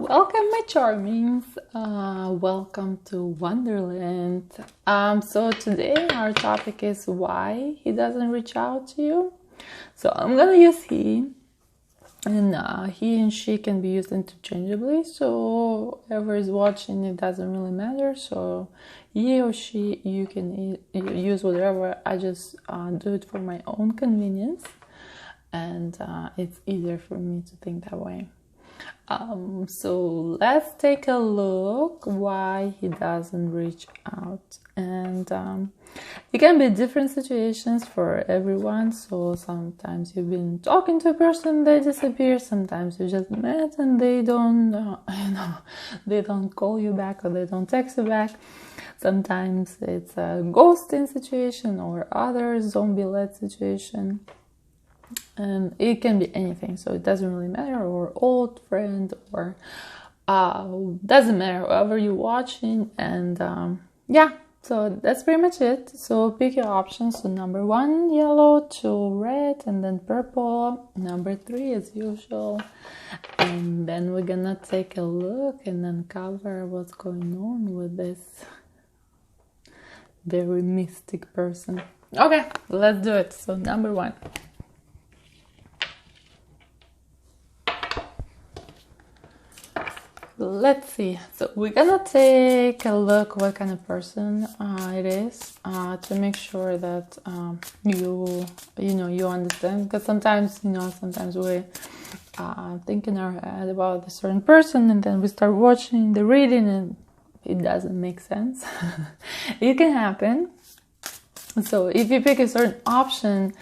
Welcome, my charmings. Welcome to WonderLand. So today our topic is why he doesn't reach out to you. So I'm gonna use he, and he and she can be used interchangeably. So whoever is watching, it doesn't really matter. So he or she, you can use whatever. I just do it for my own convenience, and it's easier for me to think that way. So let's take a look why he doesn't reach out. And it can be different situations for everyone. So sometimes you've been talking to a person, they disappear. Sometimes you just met and they don't, they don't call you back or they don't text you back. Sometimes it's a ghosting situation or other zombie-led situation. And it can be anything, so it doesn't really matter, or old friend, or doesn't matter, whoever you're watching. And yeah, so that's pretty much it. So pick your options. So number 1, yellow, 2, red, and then purple. Number 3 as usual. And then we're gonna take a look and uncover what's going on with this very mystic person. Okay, let's do it. So number 1. Let's see. So we're gonna take a look what kind of person it is to make sure that you understand. Because sometimes we think in our head about a certain person, and then we start watching the reading and it doesn't make sense. It can happen. So if you pick a certain option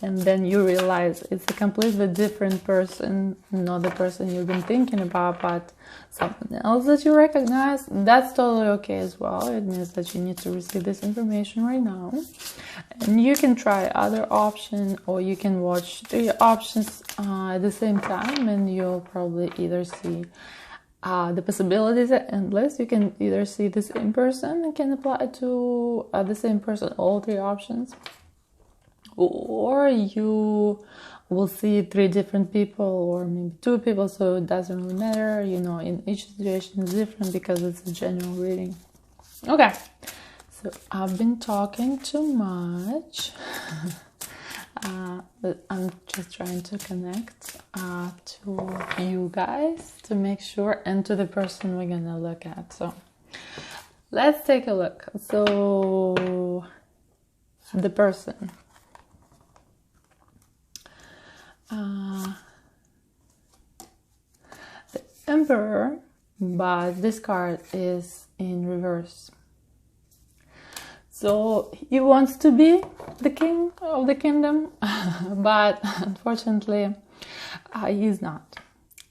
and then you realize it's a completely different person, not the person you've been thinking about, but someone else that you recognize, that's totally okay as well. It means that you need to receive this information right now. And you can try other option, or you can watch 3 options at the same time, and you'll probably either see the possibilities are endless. You can either see the same person and can apply to the same person all 3 options, or you will see 3 different people, or maybe 2 people, so it doesn't really matter. In each situation is different because it's a general reading. Okay, so I've been talking too much. But I'm just trying to connect to you guys to make sure, and to the person we're gonna look at. So let's take a look. So the person, the Emperor, but this card is in reverse. So he wants to be the king of the kingdom, but unfortunately he's not.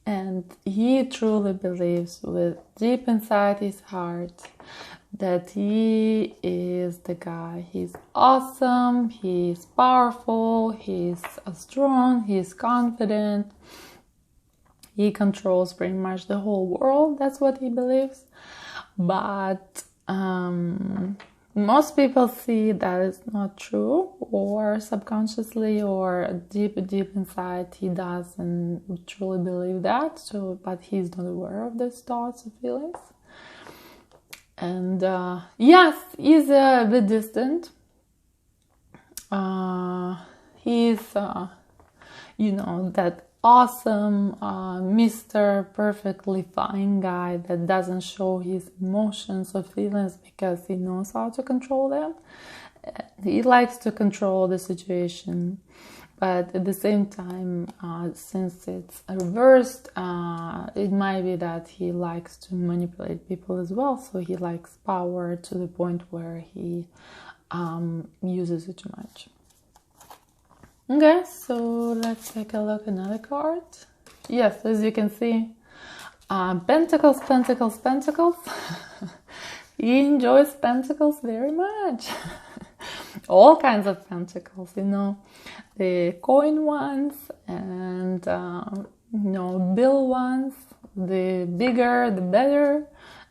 And he truly believes with deep inside his heart that he is the guy. He's awesome, he's powerful, he's strong, he's confident. He controls pretty much the whole world. That's what he believes. But most people see that it's not true, or subconsciously or deep inside he doesn't truly believe that. So, but he's not aware of these thoughts or feelings. And yes, he's a bit distant. He's that awesome Mr. Perfectly Fine guy that doesn't show his emotions or feelings because he knows how to control them. He likes to control the situation, but at the same time, since it's reversed, it might be that he likes to manipulate people as well. So he likes power to the point where he uses it too much. Okay, so let's take a look at another card. Yes, as you can see, pentacles, pentacles, pentacles. He enjoys pentacles very much. All kinds of pentacles, the coin ones and, bill ones. The bigger, the better.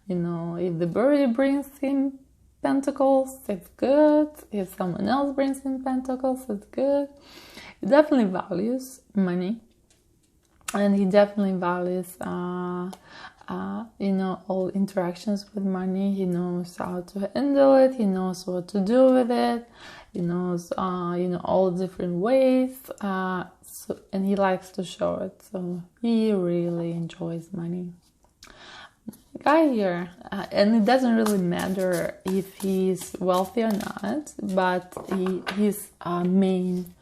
If the birdie brings him pentacles, it's good. If someone else brings him pentacles, it's good. He definitely values money, and he definitely values you know, all interactions with money. He knows how to handle it. He knows what to do with it. He knows, you know, all different ways. And he likes to show it. So he really enjoys money. Guy here, and it doesn't really matter if he's wealthy or not, but his main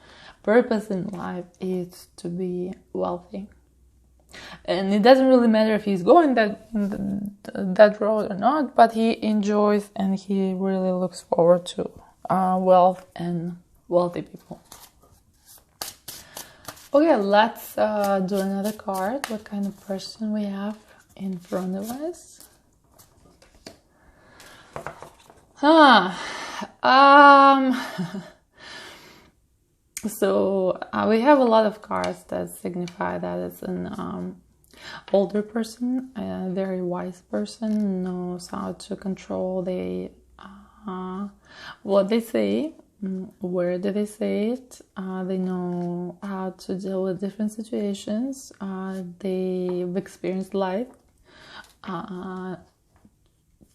purpose in life is to be wealthy. And it doesn't really matter if he's going that road or not, but he enjoys and he really looks forward to wealth and wealthy people. Okay, let's do another card. What kind of person we have in front of us? So we have a lot of cards that signify that it's an older person, a very wise person, knows how to control what they say, where do they say it, they know how to deal with different situations, they've experienced life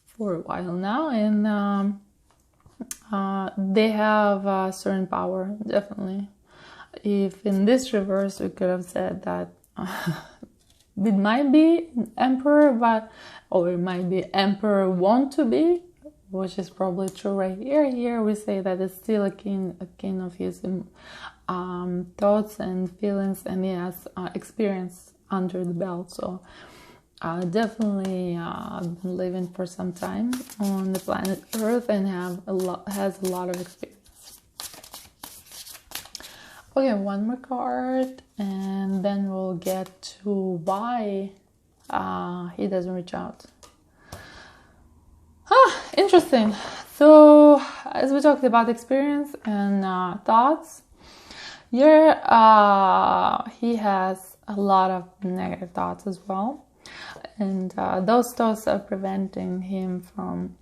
for a while now, and they have a certain power, definitely. If in this reverse we could have said that it might be emperor, or it might be emperor want to be, which is probably true right here. Here we say that it's still a king of his thoughts and feelings, and he has experience under the belt. So definitely been living for some time on the planet Earth and has a lot of experience. Okay, one more card, and then we'll get to why he doesn't reach out. Interesting. So as we talked about experience and thoughts, here he has a lot of negative thoughts as well. And those thoughts are preventing him from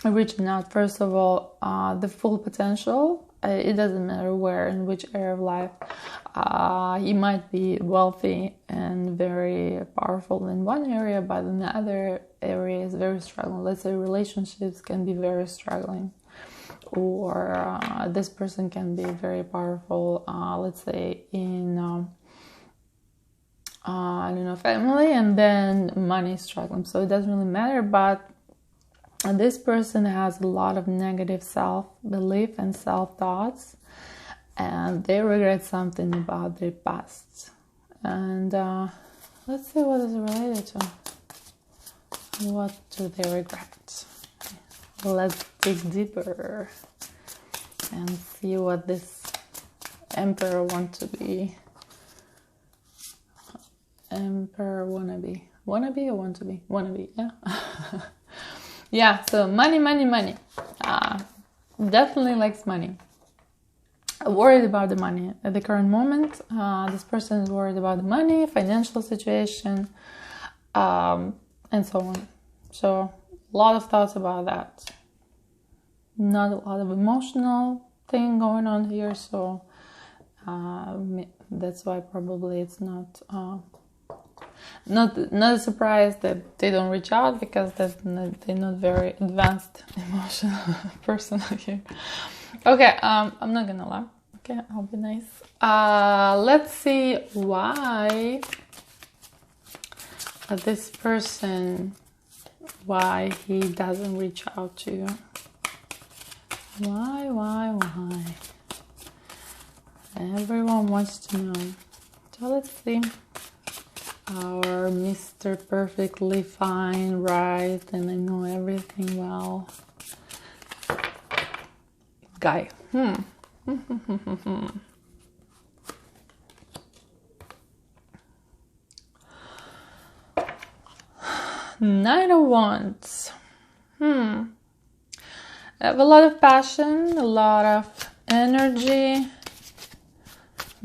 reaching out. First of all, the full potential. It doesn't matter where, in which area of life. He might be wealthy and very powerful in one area, but in the other area is very struggling. Let's say relationships can be very struggling. Or this person can be very powerful, let's say in I don't know, family, and then money struggling. So it doesn't really matter, but this person has a lot of negative self-belief and self-thoughts, and they regret something about their past. And let's see what is it related to. What do they regret? Let's dig deeper and see what this emperor wants to be. Emperor wannabe. Wannabe or want to be? Wannabe, yeah. Yeah, so money. Definitely likes money. Worried about the money. At the current moment, this person is worried about the money, financial situation, and so on. So a lot of thoughts about that. Not a lot of emotional thing going on here, so that's why probably it's not a surprise that they don't reach out, because they're not very advanced emotional person here. Okay, I'm not gonna lie. Okay, I'll be nice. Let's see why this person, why he doesn't reach out to you. Why? Everyone wants to know. So let's see. Our Mr. Perfectly Fine, right, and I know everything well. Guy. Nine of Wands. I have a lot of passion, a lot of energy.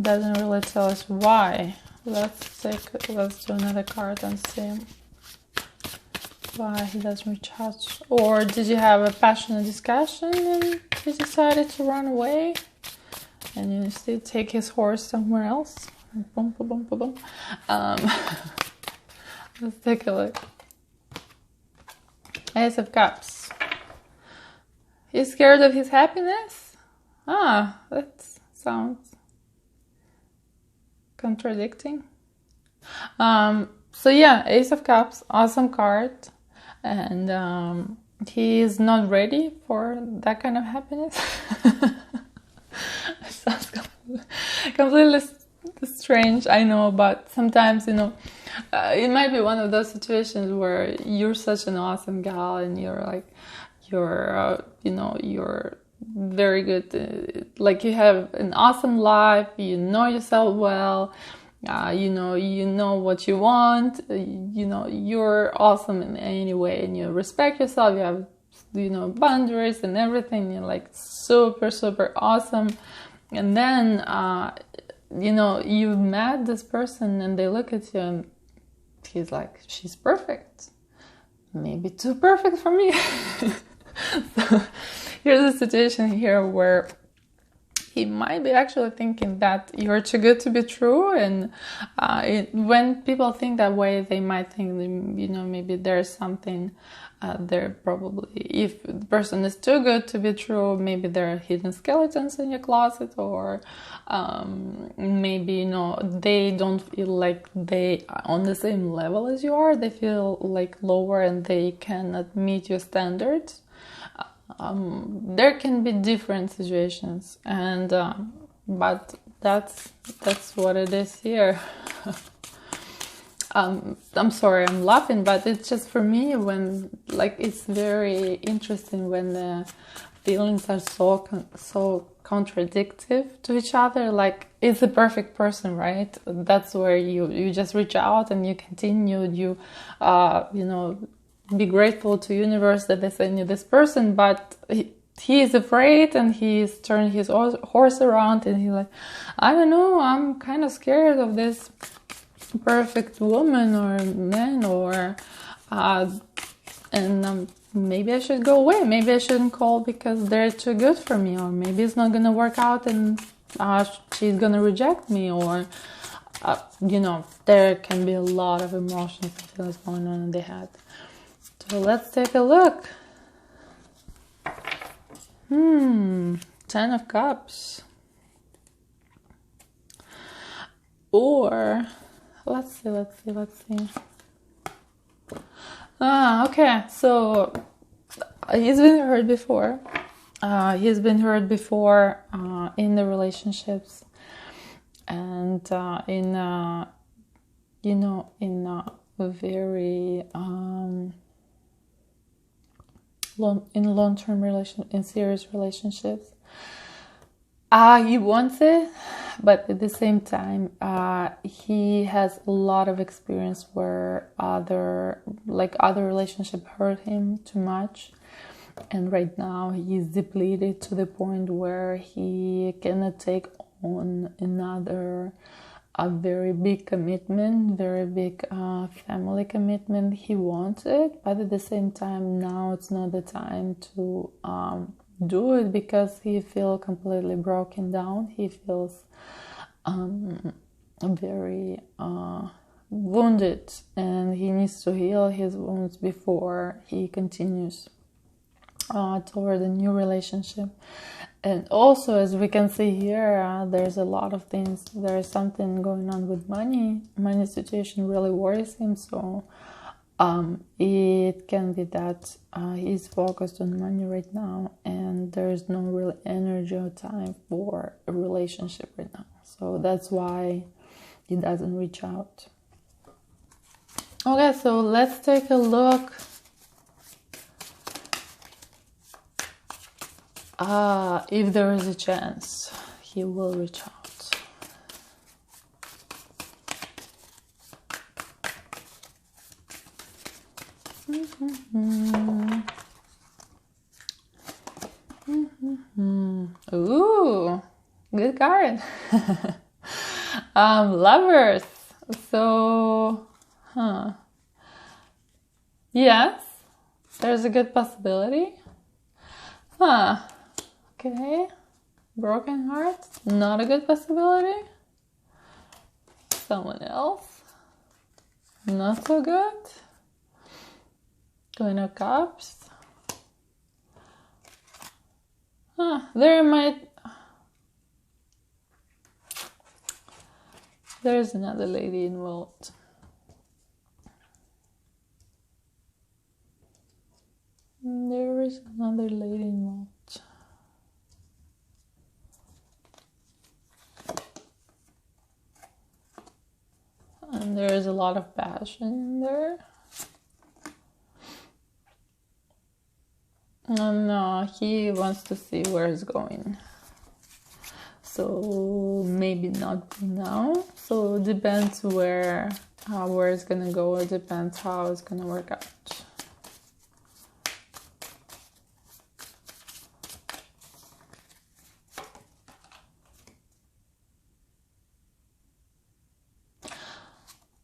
Doesn't really tell us why. Let's do another card and see why he doesn't reach out. Or did you have a passionate discussion and he decided to run away and you still take his horse somewhere else? Boom, boom, boom, boom, boom. Let's take a look. Ace of Cups. He's scared of his happiness? Ah, that sounds contradicting. So yeah, Ace of Cups, awesome card. And he is not ready for that kind of happiness. It sounds completely strange, I know, but sometimes, you know, it might be one of those situations where you're such an awesome gal and you're like, you know, you're very good, like you have an awesome life, you know yourself well, you know what you want, you know, you're awesome in any way, and you respect yourself, you have, you know, boundaries and everything, you're like super, super awesome. And then, you know, you've met this person and they look at you and he's like, she's perfect. Maybe too perfect for me. So here's a situation here where he might be actually thinking that you're too good to be true. And when people think that way, they might think, you know, maybe there's something there probably. If the person is too good to be true, maybe there are hidden skeletons in your closet, or maybe, you know, they don't feel like they are on the same level as you are. They feel like lower and they cannot meet your standards. There can be different situations, and but that's what it is here. I'm sorry, I'm laughing, but it's just for me when, like, it's very interesting when the feelings are so contradictory to each other. Like, it's the perfect person, right? That's where you just reach out and you continue. You know, be grateful to universe that they send you this person, but he is afraid and he's turned his horse around and he's like, I don't know, I'm kind of scared of this perfect woman or man, or maybe I should go away, maybe I shouldn't call because they're too good for me, or maybe it's not gonna work out and she's gonna reject me, or you know, there can be a lot of emotions and feelings going on in the head. So let's take a look. 10 of Cups. Or let's see. Okay, so he's been hurt before. In the relationships, and in you know, in a very long-term in serious relationships. He wants it, but at the same time, he has a lot of experience where other relationship hurt him too much, and right now he's depleted to the point where he cannot take on another a very big commitment, very big family commitment. He wants it, but at the same time, now it's not the time to do it because he feels completely broken down. He feels very wounded, and he needs to heal his wounds before he continues toward a new relationship. And also, as we can see here, there's a lot of things. There's something going on with money. Money situation really worries him. So it can be that he's focused on money right now, and there's no real energy or time for a relationship right now. So that's why he doesn't reach out. Okay, so let's take a look. If there is a chance, he will reach out. Ooh, good card. Lovers. So, yes, there's a good possibility. Okay, broken heart, not a good possibility. Someone else. Not so good. Queen of Cups. There's another lady involved. There is another lady involved. And there is a lot of passion in there. And he wants to see where it's going. So maybe not now. So it depends where it's gonna go. It depends how it's gonna work out.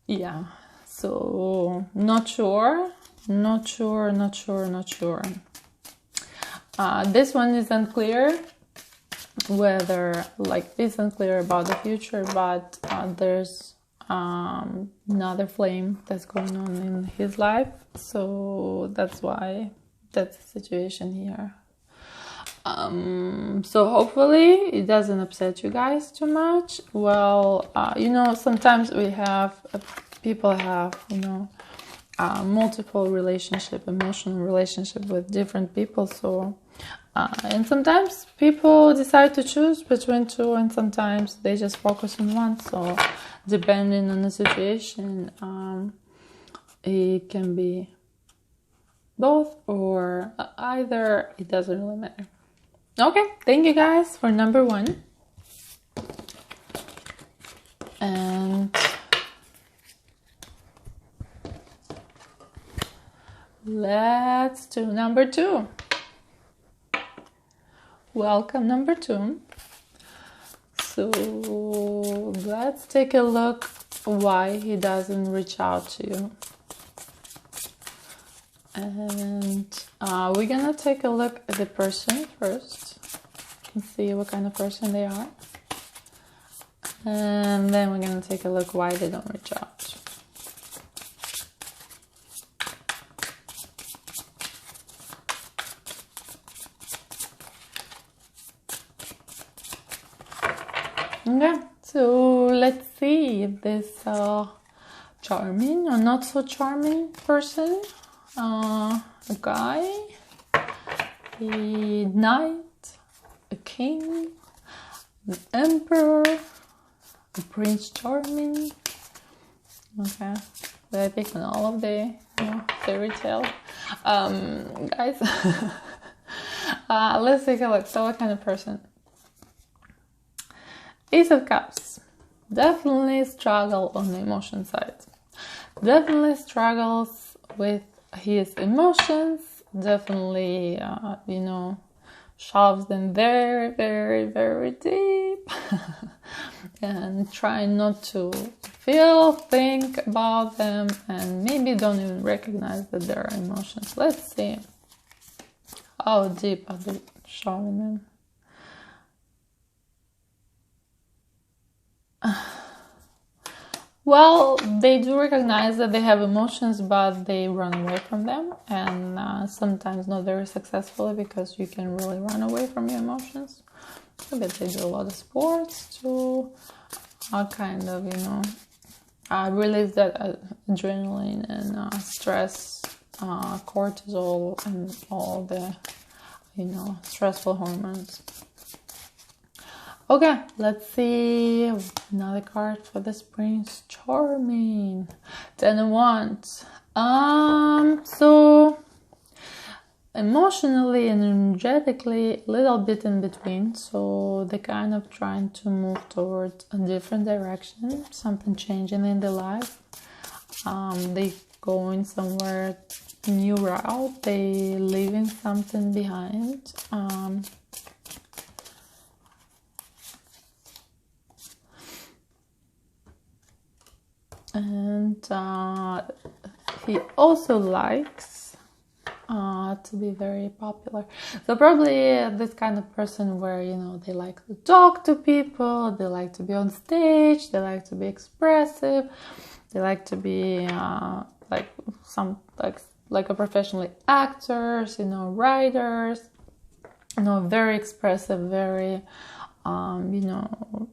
Yeah, so not sure. This one is unclear whether, like, it's unclear about the future, but there's another flame that's going on in his life, so that's why that's the situation here. So hopefully it doesn't upset you guys too much. Well, sometimes people have, multiple emotional relationship with different people. So, and sometimes people decide to choose between two, and sometimes they just focus on one. So depending on the situation, it can be both or either. It doesn't really matter. Okay, thank you guys for number 1. And let's do number 2. Welcome, number 2. So let's take a look why he doesn't reach out to you. And we're gonna take a look at the person first and see what kind of person they are. And then we're gonna take a look why they don't reach out. Okay, so let's see if this charming or not so charming person, a guy, a knight, a king, an emperor, a prince charming. Okay, I pick on all of the fairy tale. Guys, let's take a look. So what kind of person? Ace of Cups. Definitely struggle on the emotion side. Definitely struggles with his emotions. Definitely, shoves them very, very, very deep. And try not to think about them, and maybe don't even recognize that there are emotions. Let's see how deep are they showing them. Well, they do recognize that they have emotions, but they run away from them, and sometimes not very successfully, because you can really run away from your emotions. I bet they do a lot of sports to kind of, release that adrenaline and stress, cortisol, and all the, stressful hormones. Okay, let's see another card for this Prince Charming. 10 of Wands. So emotionally and energetically, a little bit in between. So they're kind of trying to move towards a different direction, something changing in their life. They going somewhere new route. They leaving something behind. And he also likes to be very popular. So probably this kind of person where, they like to talk to people, they like to be on stage, they like to be expressive, They like to be like some like a professional actors, you know, writers, you know, very expressive, very you know,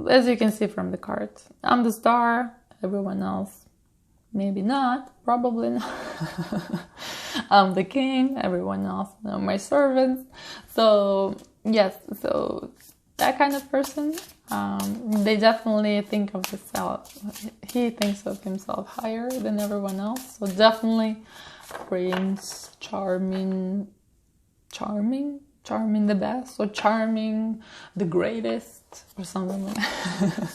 as you can see from the card. I'm the star, everyone else maybe not, probably not. I'm the king, everyone else, you know, my servants. So yes, so that kind of person, they definitely think of himself. He thinks of himself higher than everyone else. So definitely Prince Charming the best, or charming the greatest, or something like that.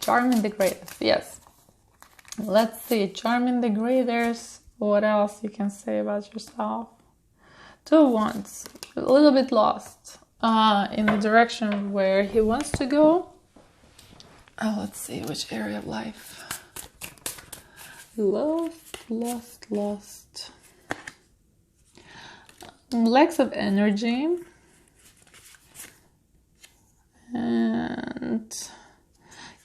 Charming the greatest, yes. Let's see, charming the greatest. What else you can say about yourself? 2 Wands, a little bit lost in the direction where he wants to go. Let's see, which area of life? Lost. Lacks of energy. And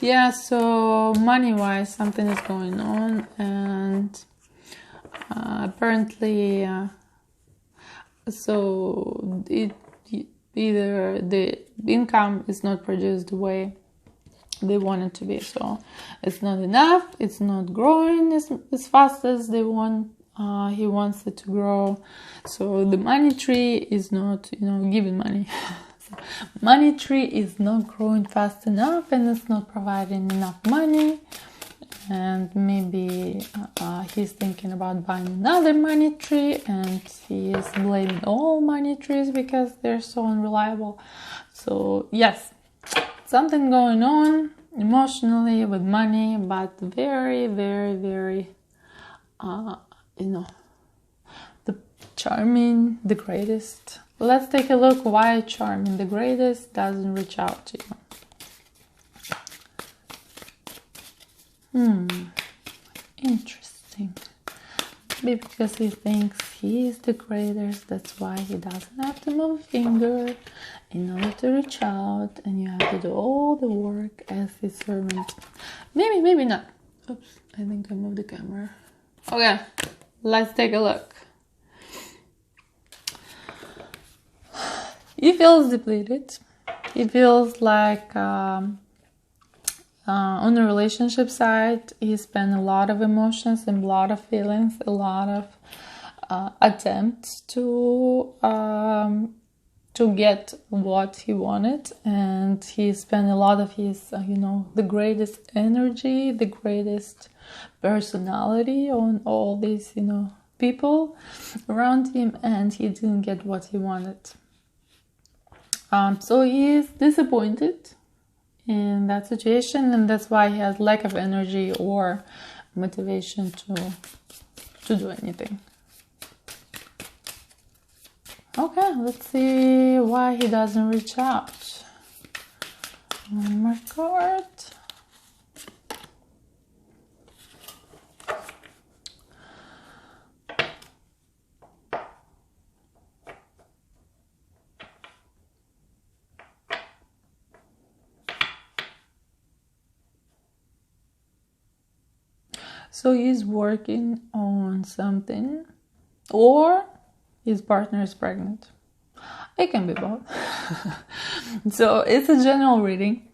yeah, so money-wise, something is going on, and apparently, so either the income is not produced the way they want it to be. So it's not enough. It's not growing as fast as they want. He wants it to grow. So the money tree is not, you know, giving money. Money tree is not growing fast enough, and it's not providing enough money. And maybe he's thinking about buying another money tree, and he is blaming all money trees because they're so unreliable. So yes, something going on emotionally with money, but very, very, very, you know, the charming, the greatest. Let's take a look why charming the greatest doesn't reach out to you. Interesting. Maybe because he thinks he is the greatest, that's why he doesn't have to move a finger in order to reach out, and you have to do all the work as his servant. Maybe not. Oops, I think I moved the camera. Okay, let's take a look. He feels depleted. He feels like on the relationship side, he spent a lot of emotions and a lot of feelings, a lot of attempts to get what he wanted, and he spent a lot of his, you know, the greatest energy, the greatest personality on all these, you know, people around him, and he didn't get what he wanted. So he is disappointed in that situation, and that's why he has lack of energy or motivation to do anything. Okay, let's see why he doesn't reach out. One more card. So he's working on something, or his partner is pregnant. It can be both. So it's a general reading.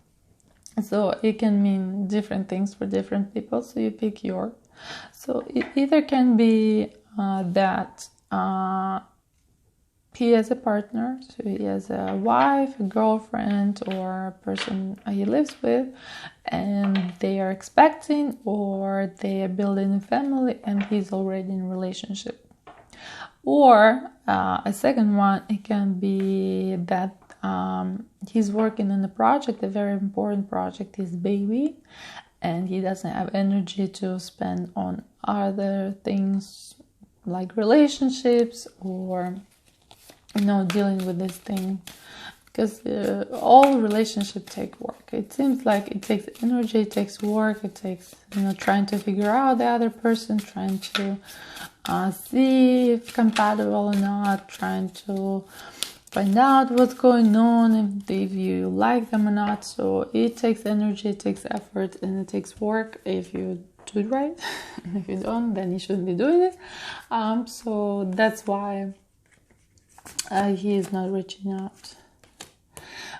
So it can mean different things for different people. So you pick yours. So it either can be that he has a partner, so he has a wife, a girlfriend, or a person he lives with, and they are expecting, or they are building a family and he's already in a relationship. Or a second one, it can be that he's working on a project, a very important project, his baby, and he doesn't have energy to spend on other things like relationships or, you know, dealing with this thing, because all relationships take work. It seems like it takes energy, it takes work, it takes, you know, trying to figure out the other person, trying to see if compatible or not, trying to find out what's going on, if you like them or not. So it takes energy, it takes effort, and it takes work if you do it right. And if you don't, then you shouldn't be doing it. So that's why he is not reaching out.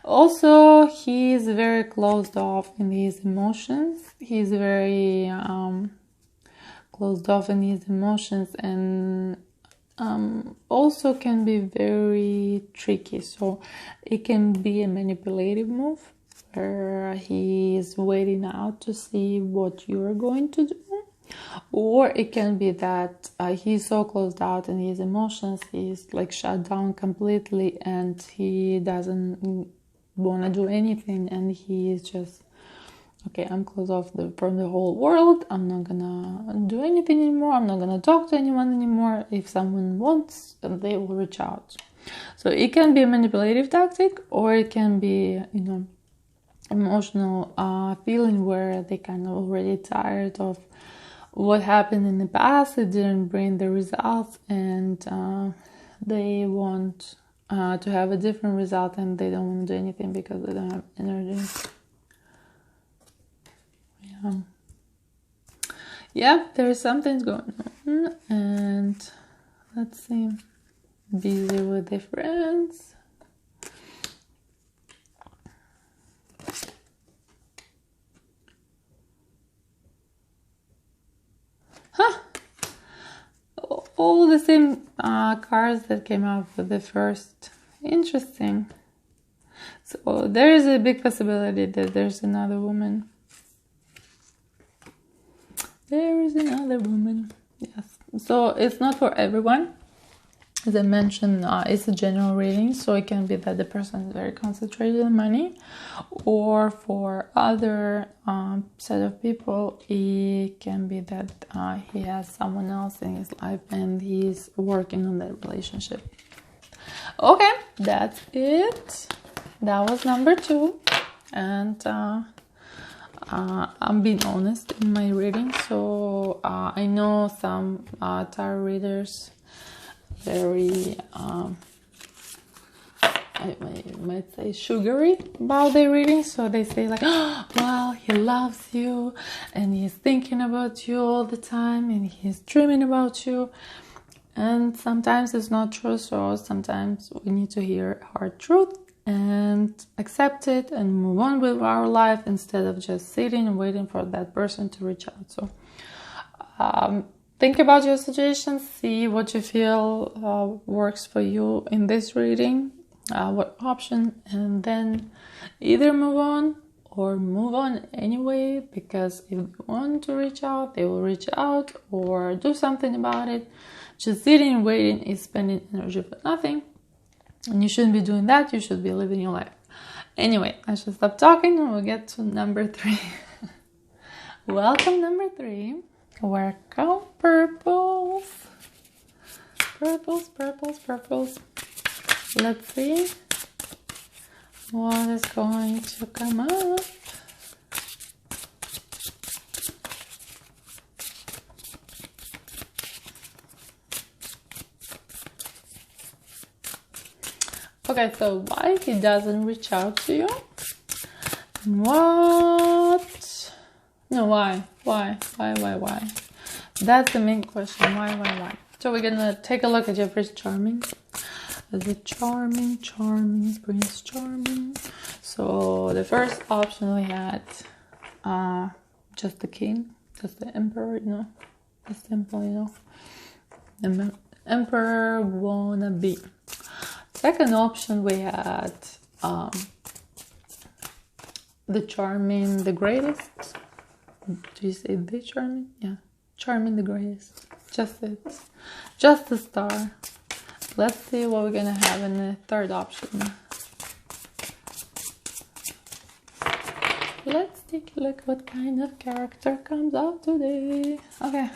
Also, he is very closed off in his emotions. He's very closed off in his emotions, and also can be very tricky. So it can be a manipulative move where he is waiting out to see what you're going to do. Or it can be that he's so closed out in his emotions, he's like shut down completely, and he doesn't want to do anything, and he is just, okay, I'm closed off from the whole world. I'm not gonna do anything anymore. I'm not gonna talk to anyone anymore. If someone wants, they will reach out. So it can be a manipulative tactic, or it can be, you know, emotional feeling where they kind of already tired of what happened in the past. It didn't bring the results, and they want to have a different result, and they don't want to do anything because they don't have energy. Yeah, there's something going on, and let's see, busy with their friends. All the same cards that came out for the first. Interesting. So there is a big possibility that there's another woman. There is another woman. Yes. So it's not for everyone. As I mentioned, it's a general reading, so it can be that the person is very concentrated on money, or for other set of people, it can be that he has someone else in his life and he's working on that relationship. Okay, that's it. That was number 2, and I'm being honest in my reading. So I know some tarot readers very I might say sugary about their reading. So they say like, oh, well, he loves you and he's thinking about you all the time and he's dreaming about you. And sometimes it's not true. So sometimes we need to hear hard truth and accept it and move on with our life instead of just sitting and waiting for that person to reach out. So think about your situation, see what you feel works for you in this reading, what option, and then either move on or move on anyway, because if they want to reach out, they will reach out, or do something about it. Just sitting and waiting is spending energy for nothing, and you shouldn't be doing that. You should be living your life. Anyway, I should stop talking and we'll get to number 3. Welcome, number 3. Welcome, purples. Purples, purples, purples. Let's see what is going to come up. Okay, so why he doesn't reach out to you? What? No, why? Why? That's the main question. Why? So we're gonna take a look at your Prince Charming. The charming Prince Charming. So the first option we had just the king, just the emperor, you know, the simple, you know, the emperor wannabe. Second option we had the charming, the greatest. Do you say the charming? Yeah, charming, the greatest. Just it, just the star. Let's see what we're gonna have in the third option. Let's take a look what kind of character comes out today. Okay.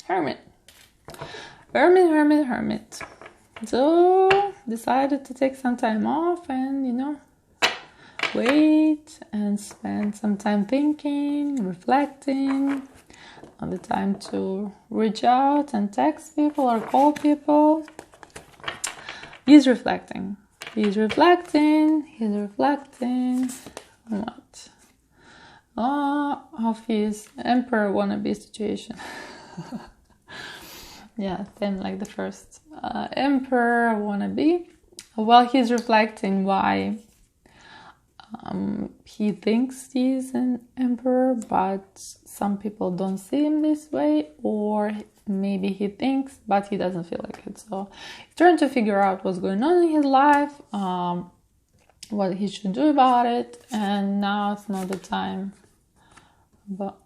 Hermit. Hermit. So, decided to take some time off and, you know, wait and spend some time thinking, reflecting, on the time to reach out and text people or call people. He's reflecting. He's reflecting on what? of his emperor wannabe situation. Yeah, same like the first. Emperor wannabe. Well, he's reflecting why he thinks he's an emperor, but some people don't see him this way, or maybe he thinks, but he doesn't feel like it. So he's trying to figure out what's going on in his life, what he should do about it, and now it's not the time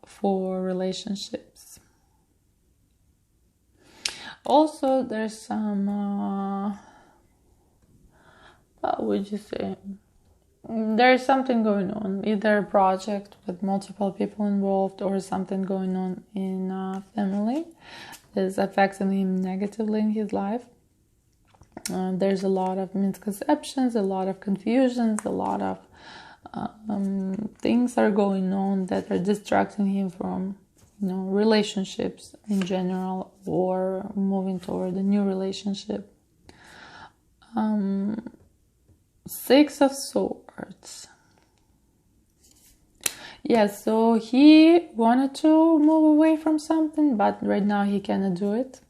for relationships. Also, there's some, what would you say? There's something going on, either a project with multiple people involved or something going on in family is affecting him negatively in his life. There's a lot of misconceptions, a lot of confusions, a lot of things are going on that are distracting him from, relationships in general, or moving toward a new relationship. Six of Swords. Yeah, so he wanted to move away from something, but right now he cannot do it.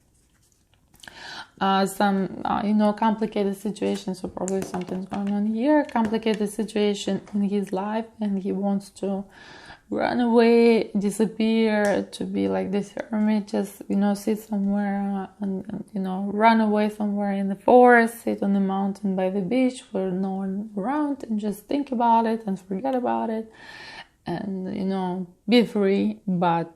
Some complicated situation, so probably something's going on here, complicated situation in his life, and he wants to run away, disappear, to be like this hermit, just sit somewhere and run away somewhere in the forest, sit on the mountain by the beach where no one around, and just think about it and forget about it, and be free. But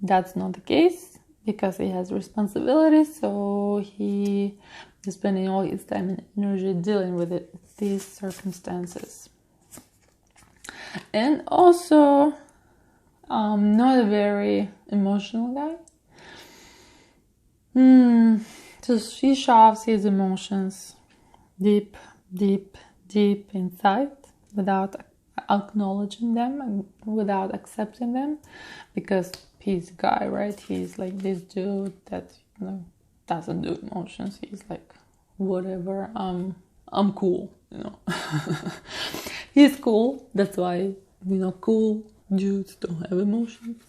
that's not the case, because he has responsibilities, so he is spending all his time and energy dealing with these circumstances. And also, not a very emotional guy. So he shoves his emotions deep inside without acknowledging them and without accepting them, because he's a guy, right? He's like this dude that doesn't do emotions. He's like, whatever, I'm cool, He's cool. That's why cool dudes don't have emotions.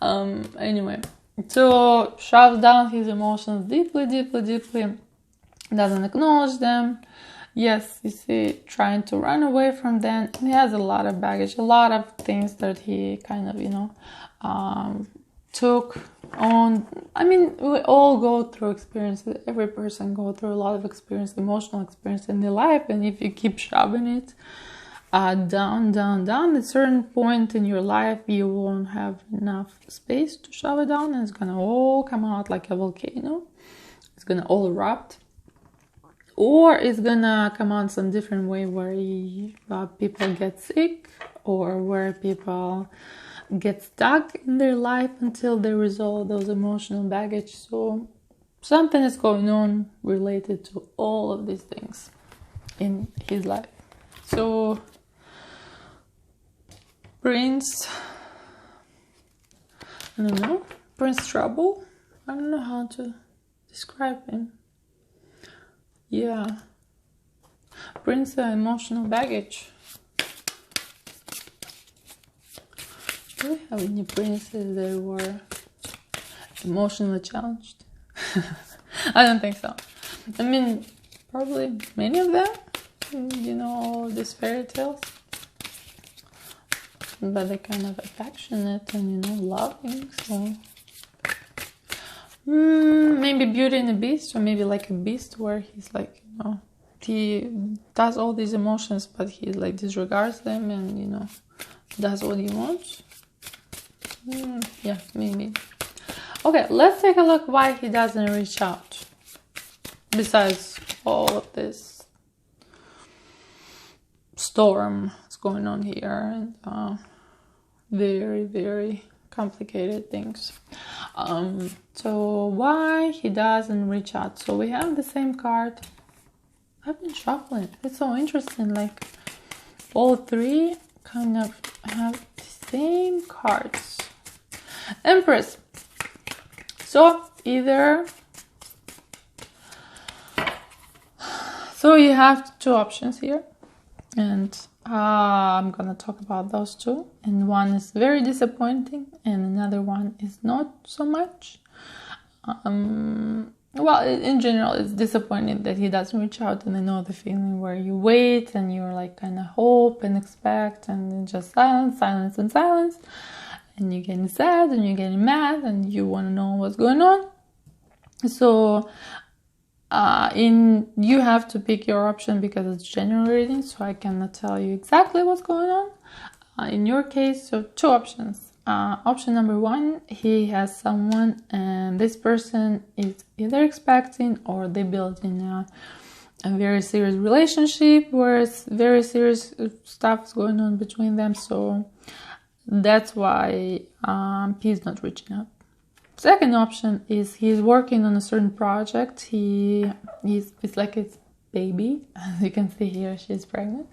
Anyway, so shoves down his emotions deeply, doesn't acknowledge them. Yes, you see, trying to run away from them. He has a lot of baggage, a lot of things that he kind of, took on. I mean, we all go through experiences. Every person go through a lot of experience, emotional experience in their life. And if you keep shoving it down, at a certain point in your life, you won't have enough space to shove it down, and it's gonna all come out like a volcano. It's gonna all erupt. Or it's gonna come out some different way where people get sick, or where people get stuck in their life until they resolve those emotional baggage. So something is going on related to all of these things in his life. So Prince Trouble. I don't know how to describe him. Yeah, Prince emotional baggage. Do we have any princes that were emotionally challenged? I don't think so. I mean, probably many of them, all these fairy tales. But they're kind of affectionate and, loving, so... maybe Beauty and the Beast, or maybe like a beast where he's like, he does all these emotions, but he like disregards them and, does what he wants. Yeah, maybe. Okay, let's take a look why he doesn't reach out. Besides all of this storm that's going on here, and very, very complicated things. So why he doesn't reach out? So we have the same card. I've been shuffling. It's so interesting. Like all three kind of have the same cards. Empress. So so you have two options here, and I'm gonna talk about those two, and one is very disappointing and another one is not so much. Well, in general, it's disappointing that he doesn't reach out, and I know the feeling where you wait and you're like kind of hope and expect, and then just silence, silence, and silence, and you're getting sad and you're getting mad and you want to know what's going on. So you have to pick your option because it's general reading, so I cannot tell you exactly what's going on. In your case, so two options. Option number one, he has someone and this person is either expecting or they building a very serious relationship where it's very serious stuff is going on between them. So that's why he's not reaching out. Second option is he's working on a certain project. It's like his baby. As you can see here, she's pregnant.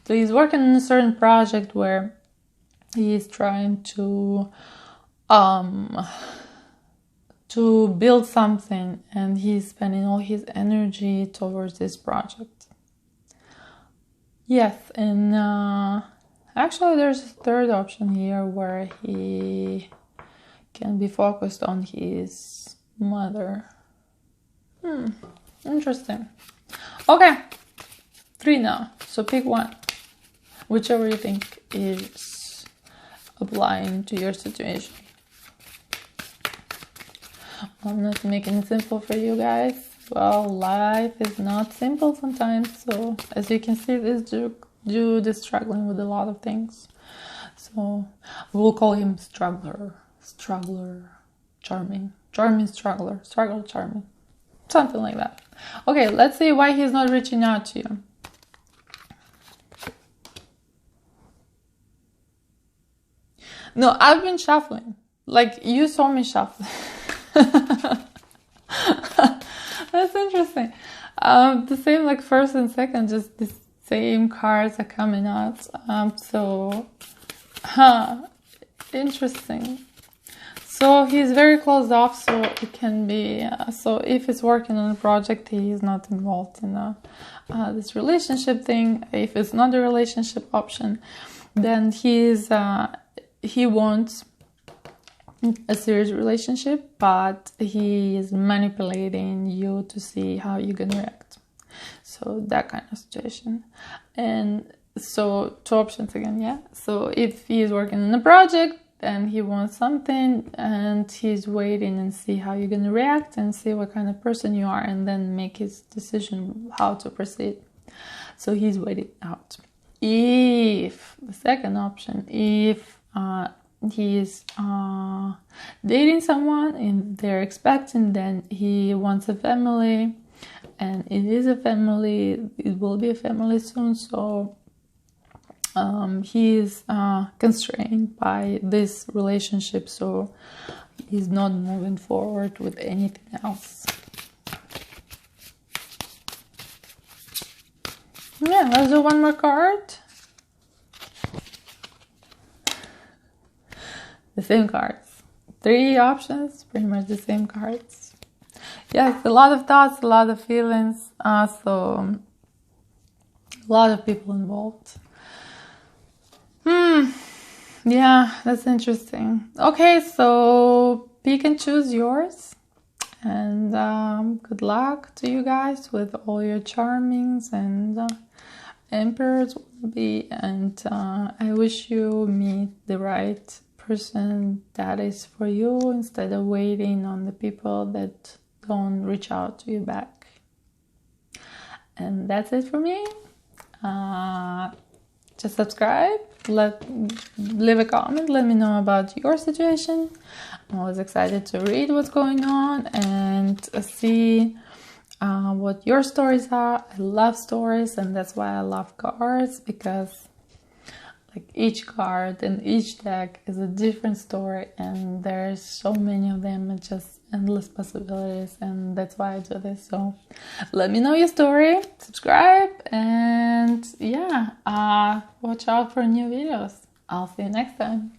So he's working on a certain project where he is trying to build something, and he's spending all his energy towards this project. Yes, and actually there's a third option here where he can be focused on his mother. Interesting. Okay, 3 now. So pick one, whichever you think is applying to your situation. I'm not making it simple for you guys. Well, life is not simple sometimes. So as you can see, this dude is struggling with a lot of things. So we'll call him struggler, charming, struggler, charming, something like that. Okay, let's see why he's not reaching out to you. No, I've been shuffling. Like, you saw me shuffle. That's interesting. The same like first and second, just the same cards are coming out. Interesting. So he's very closed off, so it can be, so if he's working on a project, he is not involved in this relationship thing. If it's not a relationship option, then he wants a serious relationship, but he is manipulating you to see how you're gonna react. So that kind of situation. And so 2 options again, yeah. So if he is working on a project and he wants something and he's waiting and see how you're gonna react and see what kind of person you are, and then make his decision how to proceed. So he's waiting out. If the second option, if he's dating someone and they're expecting, then he wants a family, and it is a family, it will be a family soon. So he is constrained by this relationship, so he's not moving forward with anything else. Yeah, let's do one more card. The same cards. 3 options, pretty much the same cards. Yes, a lot of thoughts, a lot of feelings. So a lot of people involved. Yeah, that's interesting. Okay, so pick and choose yours. And good luck to you guys with all your charmings and emperors will be. And I wish you meet the right person that is for you, instead of waiting on the people that don't reach out to you back. And that's it for me. Just subscribe, leave a comment, let me know about your situation. I'm always excited to read what's going on and see what your stories are. I love stories, and that's why I love cards, because like each card and each deck is a different story, and there's so many of them. It's just endless possibilities, and that's why I do this. So let me know your story, subscribe, and yeah, watch out for new videos. I'll see you next time.